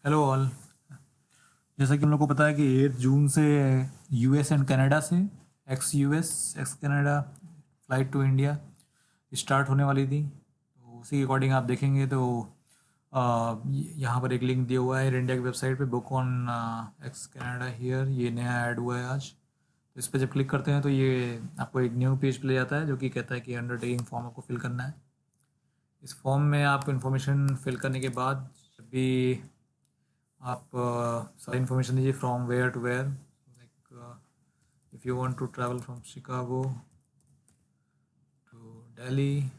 Hello all. जैसा कि हम लोग को पता है कि 8 जून से यूएस एंड कनाडा से ex US ex Canada flight to India start होने वाली थी। तो उसी के अकॉर्डिंग आप देखेंगे तो यहाँ पर एक लिंक दिया हुआ है एयर इंडिया की वेबसाइट पे, book on x Canada here. ये नया ऐड हुआ है आज। तो इस पर जब क्लिक करते हैं तो ये आपको एक न्यू पेज पे ले जाता है जो कि कहता है कि अंडरटेकिंग फॉर्म आपको फिल करना है। इस फॉर्म में आप इन्फॉर्मेशन फिल करने के बाद जब भी आप सारी इन्फॉर्मेशन दीजिए, from where to where, like if you want to travel from Chicago to Delhi,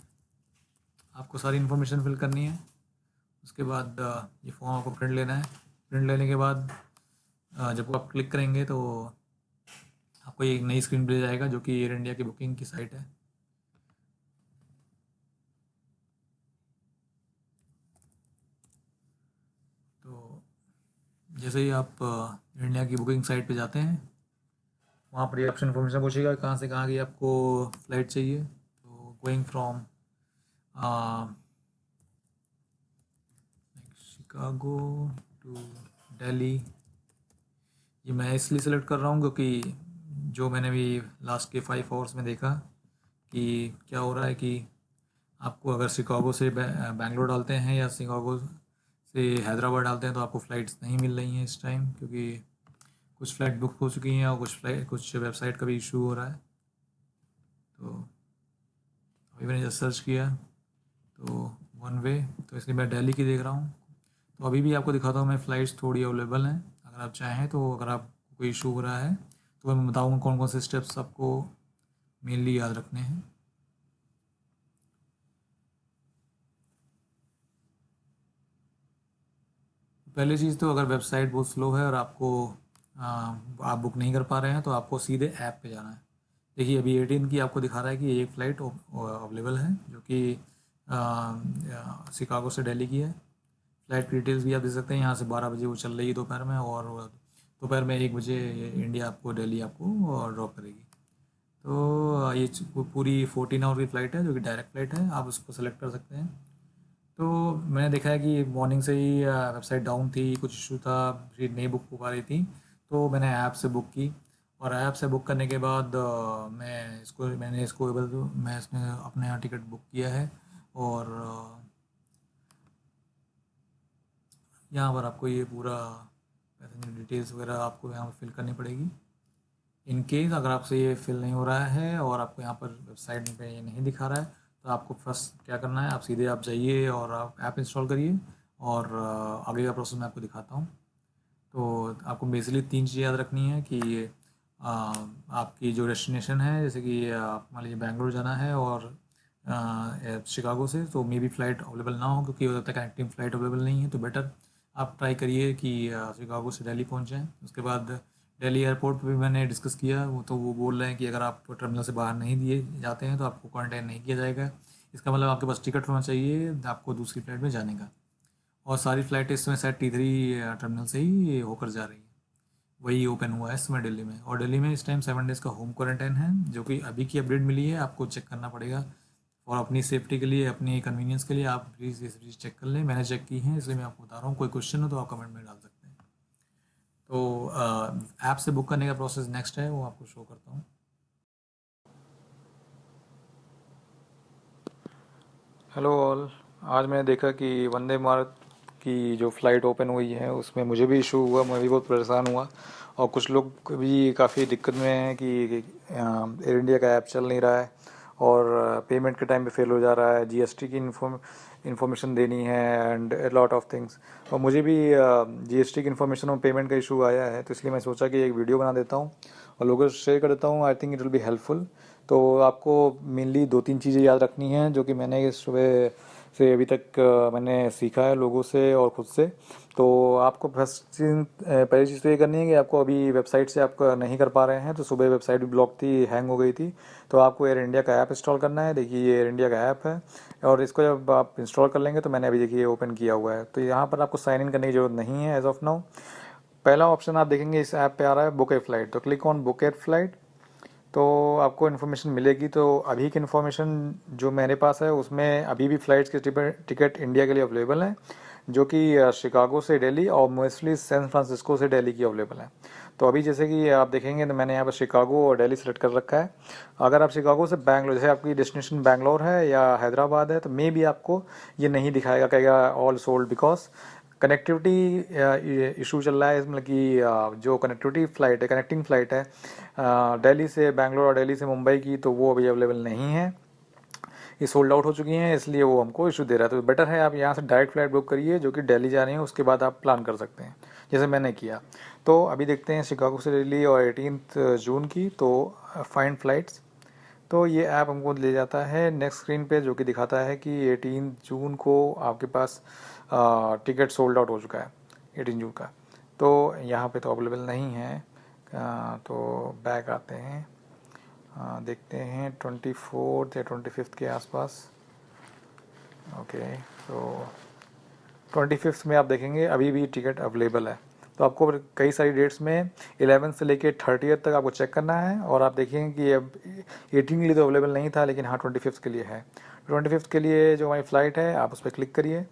आपको सारी इन्फॉर्मेशन फिल करनी है। उसके बाद ये फॉर्म आपको प्रिंट लेना है। प्रिंट लेने के बाद जब आप क्लिक करेंगे तो आपको ये एक नई स्क्रीन पे ले जाएगा जो कि एयर इंडिया की बुकिंग की साइट है। तो जैसे ही आप एयर इंडिया की बुकिंग साइट पे जाते हैं, वहाँ पर ये ऑप्शन इन्फॉर्मेशन पूछेगा कहाँ से कहाँ की आपको फ़्लाइट चाहिए। तो going from Chicago to Delhi, ये मैं इसलिए सेलेक्ट कर रहा हूँ क्योंकि जो मैंने भी लास्ट के 5 आवर्स में देखा कि क्या हो रहा है कि आपको अगर शिकागो से बैंगलोर डालते हैं या शिकागो से हैदराबाद डालते हैं तो आपको फ़्लाइट्स नहीं मिल रही हैं इस टाइम, क्योंकि कुछ फ़्लाइट बुक हो चुकी हैं और कुछ वेबसाइट का भी इशू हो रहा है। तो अभी मैंने जब सर्च किया तो वन वे, तो इसलिए मैं दिल्ली की देख रहा हूँ। तो अभी भी आपको दिखाता हूँ मैं, फ़्लाइट्स थोड़ी अवेलेबल हैं। अगर आप चाहें तो, अगर आपको कोई इशू हो रहा है तो मैं बताऊँगा कौन कौन से स्टेप्स आपको मेनली याद रखने हैं। पहली चीज़ तो, अगर वेबसाइट बहुत स्लो है और आप बुक नहीं कर पा रहे हैं तो आपको सीधे ऐप पे जाना है। देखिए अभी 18 की आपको दिखा रहा है कि एक फ़्लाइट अवेलेबल है जो कि शिकागो से दिल्ली की है। फ़्लाइट की डिटेल्स भी आप देख सकते हैं। यहाँ से 12 बजे वो चल रही है दोपहर में, और दोपहर में 1 बजे इंडिया आपको दिल्ली आपको ड्रॉप करेगी। तो ये पूरी 14 आवर की फ़्लाइट है जो कि डायरेक्ट फ़्लाइट है, आप उसको सेलेक्ट कर सकते हैं। तो मैंने देखा है कि मॉर्निंग से ही वेबसाइट डाउन थी, कुछ इशू था, सीट नहीं बुक हो पा रही थी। तो मैंने ऐप से बुक की, और ऐप से बुक करने के बाद मैं इसमें अपने यहाँ टिकट बुक किया है। और यहाँ पर आपको ये पूरा पैसेंजर डिटेल्स वगैरह आपको यहाँ पर फिल करनी पड़ेगी। इन केस अगर आपसे ये फिल नहीं हो रहा है और आपको यहाँ पर वेबसाइट पे ये नहीं दिखा रहा है, तो आपको फर्स्ट क्या करना है, आप सीधे आप जाइए और आप ऐप इंस्टॉल करिए, और आगे का प्रोसेस मैं आपको दिखाता हूँ। तो आपको बेसिकली 3 चीज़ें याद रखनी है कि आपकी जो डेस्टिनेशन है, जैसे कि आप मान लीजिए बैंगलोर जाना है और शिकागो से, तो मे बी फ़्लाइट अवेलेबल ना हो, क्योंकि हो सकता है कनेक्टिंग फ़्लाइट अवेलेबल नहीं है। तो बेटर आप ट्राई करिए कि शिकागो से दिल्ली पहुंच जाएँ। उसके बाद दिल्ली एयरपोर्ट पे भी मैंने डिस्कस किया, वो बोल रहे हैं कि अगर आप टर्मिनल से बाहर नहीं दिए जाते हैं तो आपको क्वारंटाइन नहीं किया जाएगा। इसका मतलब आपके पास टिकट होना चाहिए आपको दूसरी फ़्लाइट में जाने का। और सारी फ़्लाइटें इस समय शायद T3 टर्मिनल से ही होकर जा रही हैं। वही ओपन हुआ है इस समय दिल्ली में, और दिल्ली में इस टाइम 7 डेज़ का होम क्वारंटाइन है, जो कि अभी की अपडेट मिली है। आपको चेक करना पड़ेगा, और अपनी सेफ्टी के लिए, अपनी कन्वीनियंस के लिए आप प्लीज़ ये चीज़ चेक कर लें। मैंने चेक की है इसलिए मैं आपको बता रहा हूँ। कोई क्वेश्चन हो तो आप कमेंट में डाल सकते हैं। तो ऐप से बुक करने का प्रोसेस नेक्स्ट है, वो आपको शो करता हूँ। Hello all. आज मैंने देखा कि वंदे भारत की जो फ़्लाइट ओपन हुई है उसमें मुझे भी इशू हुआ, मैं भी बहुत परेशान हुआ। और कुछ लोग भी काफ़ी दिक्कत में हैं कि एयर इंडिया का ऐप चल नहीं रहा है और पेमेंट के टाइम पे फेल हो जा रहा है, जीएसटी की इन्फॉर्मेशन देनी है and a lot of things. और मुझे भी जीएसटी की इन्फॉर्मेशन और पेमेंट का इशू आया है, तो इसलिए मैं सोचा कि एक वीडियो बना देता हूँ और लोगों से शेयर कर देता हूँ। I think it will be helpful. तो आपको मेनली 2-3 चीज़ें याद रखनी हैं जो कि मैंने इस सुबह से अभी तक मैंने सीखा है लोगों से और ख़ुद से। तो आपको फर्स्ट चीज़, पहली चीज़ तो ये करनी है कि आपको अभी वेबसाइट से आप नहीं कर पा रहे हैं, तो सुबह वेबसाइट भी ब्लॉक थी, हैंग हो गई थी। तो आपको एयर इंडिया का ऐप इंस्टॉल करना है। देखिए ये एयर इंडिया का ऐप है, और इसको जब आप इंस्टॉल कर लेंगे, तो मैंने अभी देखिए ओपन किया हुआ है, तो यहाँ पर आपको साइन इन करने की ज़रूरत नहीं है एज ऑफ नाउ। पहला ऑप्शन आप देखेंगे इस ऐप पे आ रहा है बुक ए फ्लाइट, तो click on book A flight. तो आपको इन्फॉर्मेशन मिलेगी। तो अभी की इन्फॉर्मेशन जो मेरे पास है उसमें अभी भी फ़्लाइट्स के टिकट इंडिया के लिए अवेलेबल हैं, जो कि शिकागो से दिल्ली और मोस्टली सैन फ्रांसिस्को से दिल्ली की अवेलेबल है। तो अभी जैसे कि आप देखेंगे तो मैंने यहाँ पर शिकागो और दिल्ली सेलेक्ट कर रखा है। अगर आप शिकागो से बैंगलोर, जैसे आपकी डेस्टिनेशन बैंगलोर है या हैदराबाद है, तो मे भी आपको ये नहीं दिखाएगा, कहेगा all sold, because connectivity issue चल रहा है इसमें कि जो कनेक्टिविटी फ़्लाइट है, कनेक्टिंग फ़्लाइट है दिल्ली से बैंगलोर और दिल्ली से मुंबई की, तो वो अभी अवेलेबल नहीं है, ये सोल्ड आउट हो चुकी हैं, इसलिए वो हमको इशू दे रहा है। तो बेटर है आप यहाँ से डायरेक्ट फ़्लाइट बुक करिए जो कि दिल्ली जा रही है, उसके बाद आप प्लान कर सकते हैं जैसे मैंने किया। तो अभी देखते हैं शिकागो से दिल्ली और 18 जून की, तो फाइंड फ़्लाइट्स। तो ये ऐप हमको ले जाता है नेक्स्ट स्क्रीन पे, जो कि दिखाता है कि 18 जून को आपके पास टिकट सोल्ड आउट हो चुका है 18 जून का। तो यहाँ पे तो अवेलेबल नहीं है। तो बैक आते हैं, देखते हैं 24 या 25 के आसपास। ओके, तो 25 में आप देखेंगे अभी भी टिकट अवेलेबल है। तो आपको कई सारी डेट्स में 11 से लेके 30 तक आपको चेक करना है, और आप देखेंगे कि अब 18 के लिए तो अवेलेबल नहीं था, लेकिन हाँ 25 के लिए है। 25 के लिए जो हमारी फ़्लाइट है आप उस पर क्लिक करिए।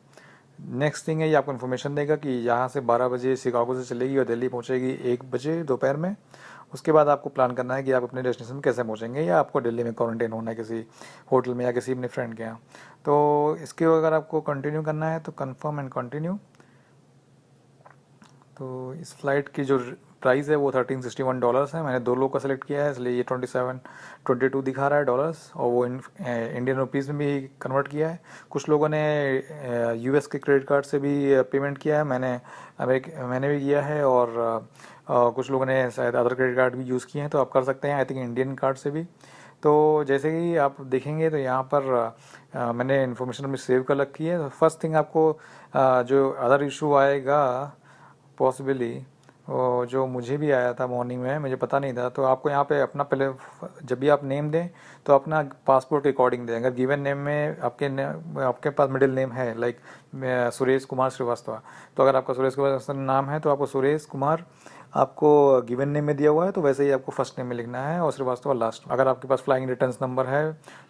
नेक्स्ट थिंग है, ये आपको इन्फॉर्मेशन देगा कि यहाँ से 12 बजे शिकागो से चलेगी और दिल्ली पहुँचेगी 1 बजे दोपहर में। उसके बाद आपको प्लान करना है कि आप अपने डेस्टिनेशन में कैसे पहुँचेंगे, या आपको दिल्ली में क्वारंटाइन होना है किसी होटल में या किसी अपने फ्रेंड के यहाँ। तो इसके अगर आपको कंटिन्यू करना है तो कंफर्म एंड कंटिन्यू। तो इस फ्लाइट की जो प्राइस है वो $1361 है। मैंने 2 लोग का सेलेक्ट किया है, इसलिए ये 22 दिखा रहा है डॉलर्स, और वो इंडियन रुपीज़ में भी कन्वर्ट किया है। कुछ लोगों ने यूएस के क्रेडिट कार्ड से भी पेमेंट किया है, मैंने भी किया है, और कुछ लोगों ने शायद अदर क्रेडिट कार्ड भी यूज़ किए हैं, तो आप कर सकते हैं आई थिंक इंडियन कार्ड से भी। तो जैसे कि आप देखेंगे तो यहाँ पर मैंने इन्फॉर्मेशन में सेव कर रखी है। तो फर्स्ट थिंग आपको जो अदर इशू आएगा पॉसिबली, वो जो मुझे भी आया था मॉर्निंग में, मुझे पता नहीं था, तो आपको यहाँ पे अपना पहले जब भी आप नेम दें तो अपना पासपोर्ट के अकॉर्डिंग दें। अगर गिवन नेम में आपके पास मिडिल नेम है, लाइक सुरेश कुमार श्रीवास्तव, तो अगर आपका सुरेश कुमार नाम है तो आपको सुरेश कुमार आपको गिवन नेम में दिया हुआ है, तो वैसे ही आपको फर्स्ट नेम में लिखना है और श्रीवास्तव लास्ट। अगर आपके पास फ्लाइंग रिटर्न्स नंबर है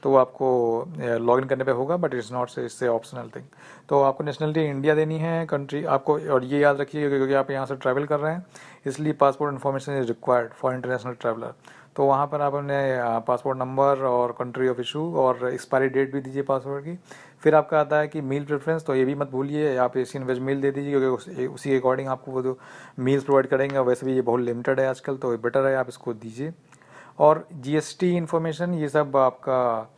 तो वो आपको लॉगिन करने पे होगा, बट इट्स नॉट इससे ऑप्शनल थिंग। तो आपको नेशनलिटी इंडिया देनी है, कंट्री आपको, और ये याद रखिए क्योंकि आप यहाँ से ट्रैवल कर रहे हैं, इसलिए passport information is required for international traveller. तो वहाँ पर आप अपने पासपोर्ट नंबर और कंट्री ऑफ इशू और एक्सपायरी डेट भी दीजिए पासपोर्ट की। फिर आपका आता है कि मील प्रेफरेंस, तो ये भी मत भूलिए, आप एशियन वेज मील दे दीजिए, क्योंकि उसी के अकॉर्डिंग आपको वो जो मील्स प्रोवाइड करेंगे, वैसे भी ये बहुत लिमिटेड है आजकल, तो बेटर है आप इसको दीजिए। और जीएसटी इन्फॉर्मेशन, ये सब आपका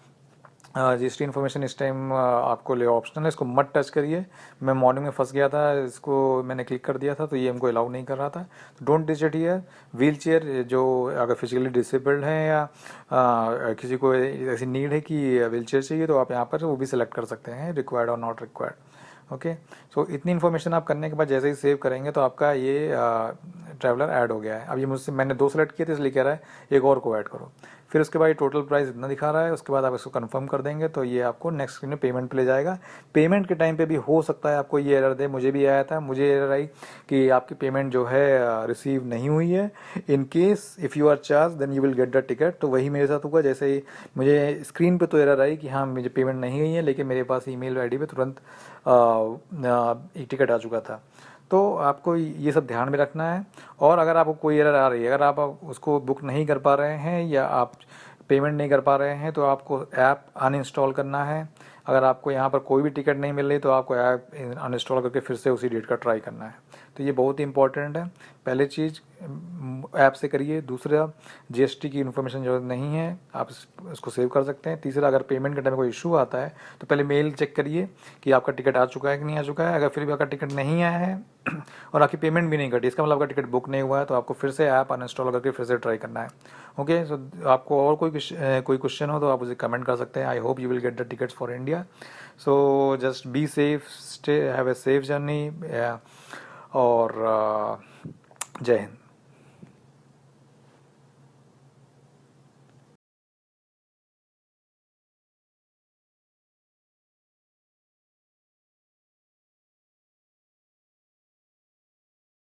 जीएसटी इन्फॉर्मेशन इस टाइम आपको ले ऑप्शनल है, इसको मत टच करिए। मैं मॉर्निंग में फंस गया था, इसको मैंने क्लिक कर दिया था तो ये हमको अलाउ नहीं कर रहा था। तो don't touch it here. Wheel chair, जो अगर फिजिकली डिसेबल्ड हैं या किसी को ऐसी नीड है कि व्हील चेयर चाहिए, तो आप यहाँ पर वो भी सिलेक्ट कर सकते हैं, रिक्वायर्ड और नॉट रिक्वायर्ड। ओके, सो इतनी इन्फॉर्मेशन आप करने के बाद जैसे ही सेव करेंगे तो आपका ये ट्रैवलर ऐड हो गया है। अब ये मुझसे, मैंने 2 सेलेक्ट किए थे इसलिए कह रहा है एक और को ऐड करो। फिर उसके बाद ये टोटल प्राइस इतना दिखा रहा है, उसके बाद आप इसको कंफर्म कर देंगे तो ये आपको नेक्स्ट स्क्रीन में पेमेंट पे ले जाएगा। पेमेंट के टाइम पे भी हो सकता है आपको ये एरर दे, मुझे भी आया था, मुझे एरर आई कि आपकी पेमेंट जो है रिसीव नहीं हुई है। In case if you are charge then you will get the ticket. तो वही मेरे साथ हुआ, जैसे ही मुझे स्क्रीन पे तो एरर आई कि हाँ मुझे पेमेंट नहीं हुई है, लेकिन मेरे पास ईमेल आईडी पे तुरंत एक टिकट आ चुका था। तो आपको ये सब ध्यान में रखना है। और अगर आपको कोई एरर आ रही है, अगर आप उसको बुक नहीं कर पा रहे हैं या आप पेमेंट नहीं कर पा रहे हैं, तो आपको ऐप अनइंस्टॉल करना है। अगर आपको यहाँ पर कोई भी टिकट नहीं मिल रही तो आपको ऐप अनइंस्टॉल करके फिर से उसी डेट का ट्राई करना है। तो ये बहुत ही इंपॉर्टेंट है। पहली चीज़ ऐप से करिए। दूसरा, जीएसटी की इन्फॉर्मेशन जरूरत नहीं है, आप इसको सेव कर सकते हैं। तीसरा, अगर पेमेंट के टाइम कोई इशू आता है तो पहले मेल चेक करिए कि आपका टिकट आ चुका है कि नहीं आ चुका है। अगर फिर भी आपका टिकट नहीं आया है और आपकी पेमेंट भी नहीं कटी, इसका मतलब आपका टिकट बुक नहीं हुआ है, तो आपको फिर से ऐप अनइंस्टॉल करके फिर से ट्राई करना है। ओके, सो आपको और कोई क्वेश्चन हो तो आप उसे कमेंट कर सकते हैं। I hope you will get the tickets for India. So just be safe, stay, have a safe journey, और जय हिंद।